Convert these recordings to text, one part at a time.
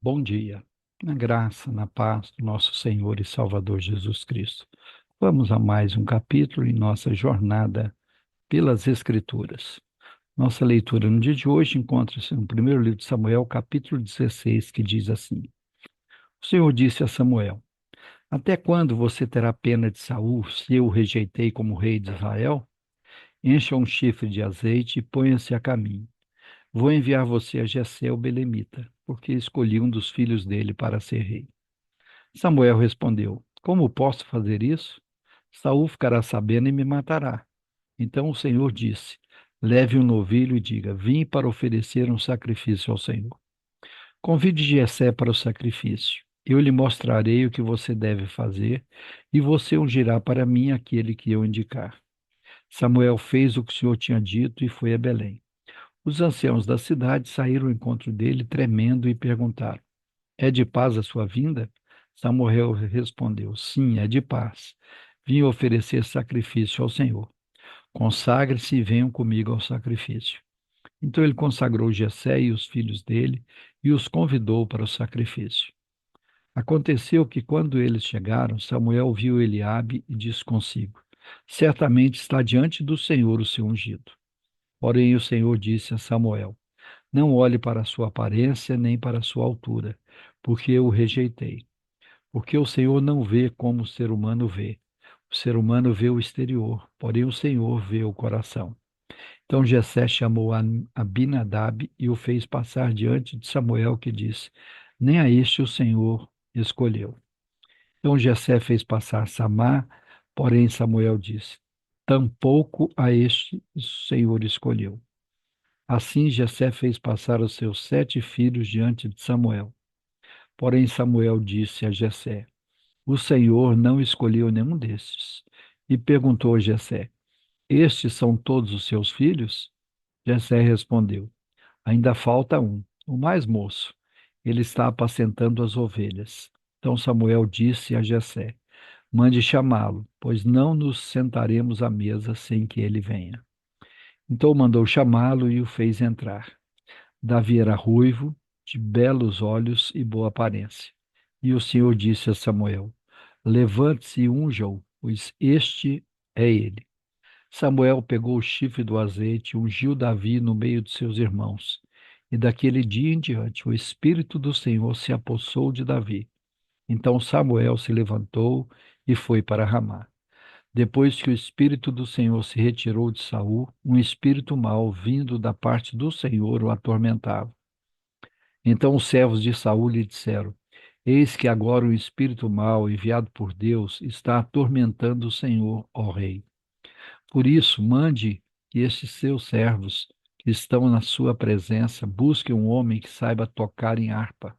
Bom dia, na graça, na paz do nosso Senhor e Salvador Jesus Cristo. Vamos a mais um capítulo em nossa jornada pelas Escrituras. Nossa leitura no dia de hoje encontra-se no primeiro livro de Samuel, capítulo 16, que diz assim: O Senhor disse a Samuel: Até quando você terá pena de Saul, se eu o rejeitei como rei de Israel? Encha um chifre de azeite e ponha-se a caminho. Vou enviar você a Jessé o belemita, porque escolhi um dos filhos dele para ser rei. Samuel respondeu: Como posso fazer isso? Saul ficará sabendo e me matará. Então o Senhor disse: Leve um novilho e diga: Vim para oferecer um sacrifício ao Senhor. Convide Jessé para o sacrifício. Eu lhe mostrarei o que você deve fazer, e você ungirá para mim aquele que eu indicar. Samuel fez o que o Senhor tinha dito e foi a Belém. Os anciãos da cidade saíram ao encontro dele, tremendo, e perguntaram: É de paz a sua vinda? Samuel respondeu: Sim, é de paz. Vim oferecer sacrifício ao Senhor. Consagre-se e venham comigo ao sacrifício. Então ele consagrou Jessé e os filhos dele e os convidou para o sacrifício. Aconteceu que quando eles chegaram, Samuel viu Eliabe e disse consigo: Certamente está diante do Senhor o seu ungido. Porém o Senhor disse a Samuel: Não olhe para a sua aparência nem para a sua altura, porque eu o rejeitei. Porque o Senhor não vê como o ser humano vê. O ser humano vê o exterior, porém o Senhor vê o coração. Então Jessé chamou Abinadab e o fez passar diante de Samuel, que disse: Nem a este o Senhor escolheu. Então Jessé fez passar Samar, porém Samuel disse: Tampouco a este o Senhor escolheu. Assim Jessé fez passar os seus 7 filhos diante de Samuel. Porém Samuel disse a Jessé: O Senhor não escolheu nenhum destes. E perguntou a Jessé: Estes são todos os seus filhos? Jessé respondeu: Ainda falta um, o mais moço. Ele está apacentando as ovelhas. Então Samuel disse a Jessé: Mande chamá-lo, pois não nos sentaremos à mesa sem que ele venha. Então mandou chamá-lo e o fez entrar. Davi era ruivo, de belos olhos e boa aparência. E o Senhor disse a Samuel: Levante-se e unja-o, pois este é ele. Samuel pegou o chifre do azeite e ungiu Davi no meio de seus irmãos. E daquele dia em diante, o Espírito do Senhor se apossou de Davi. Então Samuel se levantou e foi para Ramá. Depois que o Espírito do Senhor se retirou de Saul, um espírito mau vindo da parte do Senhor o atormentava. Então os servos de Saul lhe disseram: Eis que agora um espírito mau enviado por Deus está atormentando o Senhor, ó rei. Por isso, mande que estes seus servos, que estão na sua presença, busquem um homem que saiba tocar em harpa.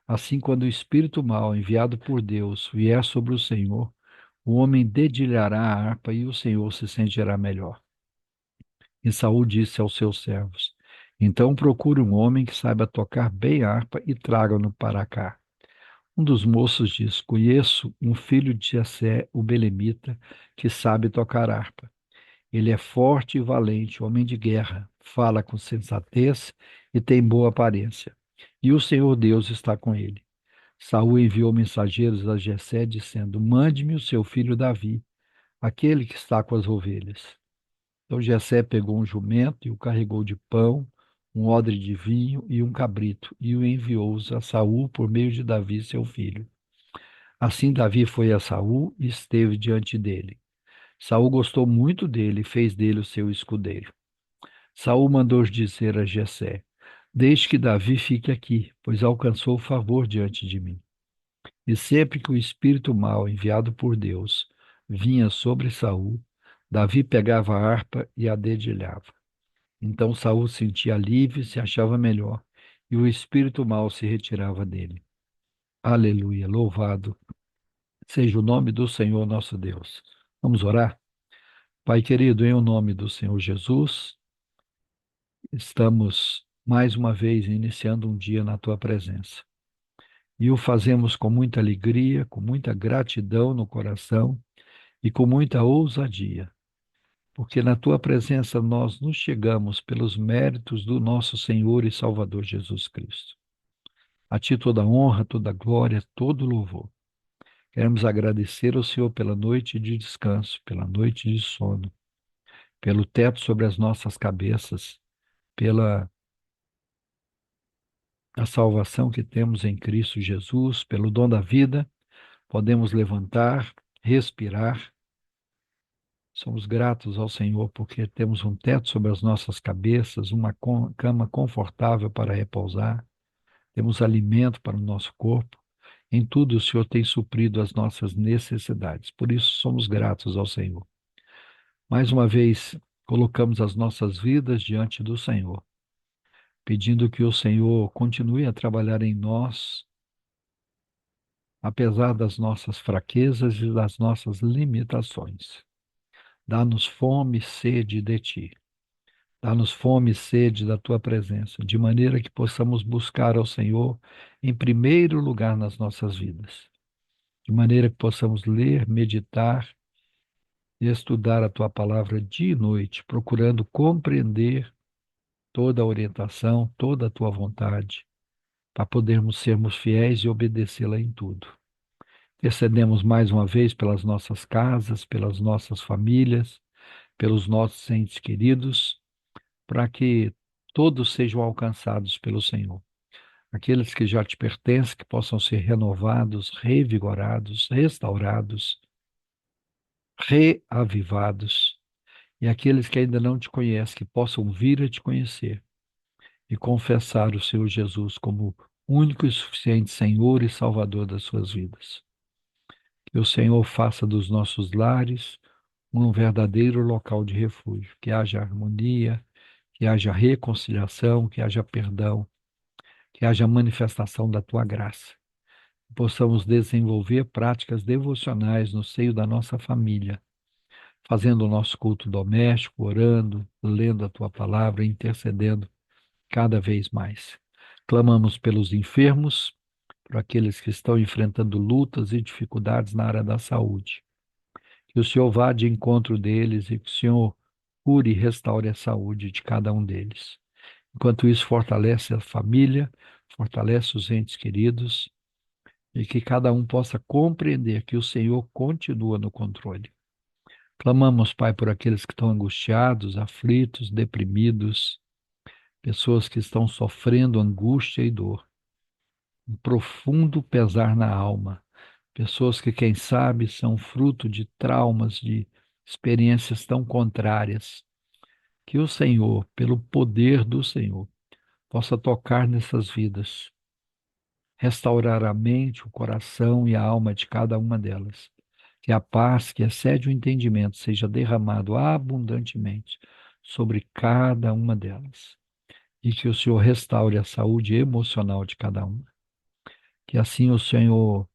Assim, quando o espírito mau enviado por Deus vier sobre o Senhor, o homem dedilhará a harpa e o Senhor se sentirá melhor. E Saul disse aos seus servos: Então procure um homem que saiba tocar bem a harpa e traga-no para cá. Um dos moços disse: Conheço um filho de Jessé, o belemita, que sabe tocar harpa. Ele é forte e valente, homem de guerra, fala com sensatez e tem boa aparência. E o Senhor Deus está com ele. Saul enviou mensageiros a Jessé, dizendo: Mande-me o seu filho Davi, aquele que está com as ovelhas. Então Jessé pegou um jumento e o carregou de pão, um odre de vinho e um cabrito, e o enviou-os a Saul por meio de Davi, seu filho. Assim Davi foi a Saul e esteve diante dele. Saul gostou muito dele e fez dele o seu escudeiro. Saul mandou dizer a Jessé: Deixe que Davi fique aqui, pois alcançou favor diante de mim. E sempre que o espírito mau enviado por Deus vinha sobre Saul, Davi pegava a harpa e a dedilhava. Então Saul sentia alívio e se achava melhor, e o espírito mau se retirava dele. Aleluia, louvado seja o nome do Senhor nosso Deus. Vamos orar? Pai querido, em o nome do Senhor Jesus, estamos mais uma vez iniciando um dia na tua presença. E o fazemos com muita alegria, com muita gratidão no coração e com muita ousadia, porque na tua presença nós nos chegamos pelos méritos do nosso Senhor e Salvador Jesus Cristo. A Ti toda honra, toda glória, todo louvor. Queremos agradecer ao Senhor pela noite de descanso, pela noite de sono, pelo teto sobre as nossas cabeças, pela a salvação que temos em Cristo Jesus, pelo dom da vida, podemos levantar, respirar. Somos gratos ao Senhor porque temos um teto sobre as nossas cabeças, uma cama confortável para repousar, temos alimento para o nosso corpo. Em tudo o Senhor tem suprido as nossas necessidades. Por isso somos gratos ao Senhor. Mais uma vez, colocamos as nossas vidas diante do Senhor, pedindo que o Senhor continue a trabalhar em nós, apesar das nossas fraquezas e das nossas limitações. Dá-nos fome e sede de ti. Dá-nos fome e sede da tua presença, de maneira que possamos buscar ao Senhor em primeiro lugar nas nossas vidas. De maneira que possamos ler, meditar e estudar a tua palavra dia e noite, procurando compreender toda a orientação, toda a tua vontade, para podermos sermos fiéis e obedecê-la em tudo. Intercedemos mais uma vez pelas nossas casas, pelas nossas famílias, pelos nossos entes queridos, para que todos sejam alcançados pelo Senhor. Aqueles que já te pertencem, que possam ser renovados, revigorados, restaurados, reavivados, e aqueles que ainda não te conhecem, que possam vir a te conhecer e confessar o Senhor Jesus como único e suficiente Senhor e Salvador das suas vidas. Que o Senhor faça dos nossos lares um verdadeiro local de refúgio, que haja harmonia, que haja reconciliação, que haja perdão, que haja manifestação da tua graça. Que possamos desenvolver práticas devocionais no seio da nossa família, fazendo o nosso culto doméstico, orando, lendo a tua palavra, intercedendo cada vez mais. Clamamos pelos enfermos, por aqueles que estão enfrentando lutas e dificuldades na área da saúde. Que o Senhor vá de encontro deles e que o Senhor cure e restaure a saúde de cada um deles. Enquanto isso, fortalece a família, fortalece os entes queridos e que cada um possa compreender que o Senhor continua no controle. Clamamos, Pai, por aqueles que estão angustiados, aflitos, deprimidos, pessoas que estão sofrendo angústia e dor, um profundo pesar na alma, pessoas que, quem sabe, são fruto de traumas, de experiências tão contrárias. Que o Senhor, pelo poder do Senhor, possa tocar nessas vidas, restaurar a mente, o coração e a alma de cada uma delas. Que a paz que excede o entendimento seja derramado abundantemente sobre cada uma delas. E que o Senhor restaure a saúde emocional de cada uma. Que assim o Senhor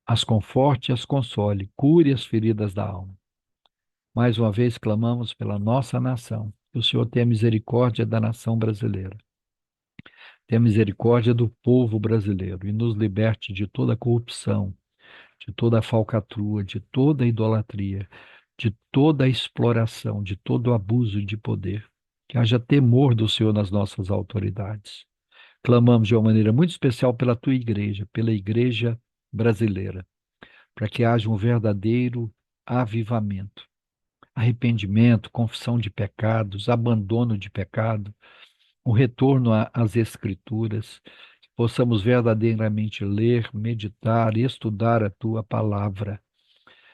as conforte e as console, cure as feridas da alma. Mais uma vez clamamos pela nossa nação. Que o Senhor tenha misericórdia da nação brasileira. Tenha misericórdia do povo brasileiro e nos liberte de toda corrupção, de toda falcatrua, de toda idolatria, de toda exploração, de todo abuso de poder. Que haja temor do Senhor nas nossas autoridades. Clamamos de uma maneira muito especial pela tua igreja, pela igreja brasileira, para que haja um verdadeiro avivamento, arrependimento, confissão de pecados, abandono de pecado, um retorno às Escrituras, que possamos verdadeiramente ler, meditar e estudar a tua palavra,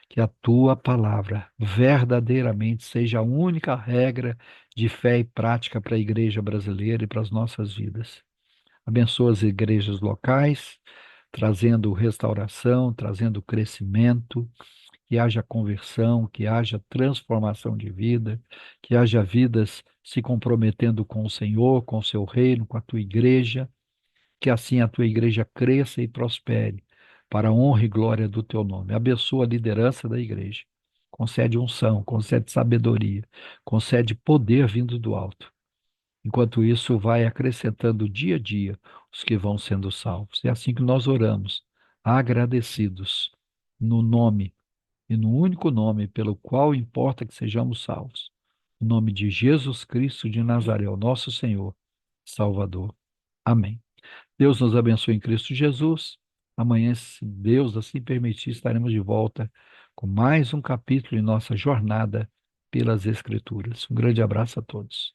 que a tua palavra verdadeiramente seja a única regra de fé e prática para a igreja brasileira e para as nossas vidas. Abençoa as igrejas locais, trazendo restauração, trazendo crescimento, que haja conversão, que haja transformação de vida, que haja vidas se comprometendo com o Senhor, com o seu reino, com a tua igreja, que assim a tua igreja cresça e prospere para a honra e glória do teu nome. Abençoa a liderança da igreja. Concede unção, concede sabedoria, concede poder vindo do alto. Enquanto isso, vai acrescentando dia a dia os que vão sendo salvos. É assim que nós oramos, agradecidos, no nome e no único nome pelo qual importa que sejamos salvos. O nome de Jesus Cristo de Nazaré, o nosso Senhor, Salvador. Amém. Deus nos abençoe em Cristo Jesus. Amanhã, se Deus assim permitir, estaremos de volta com mais um capítulo em nossa jornada pelas Escrituras. Um grande abraço a todos.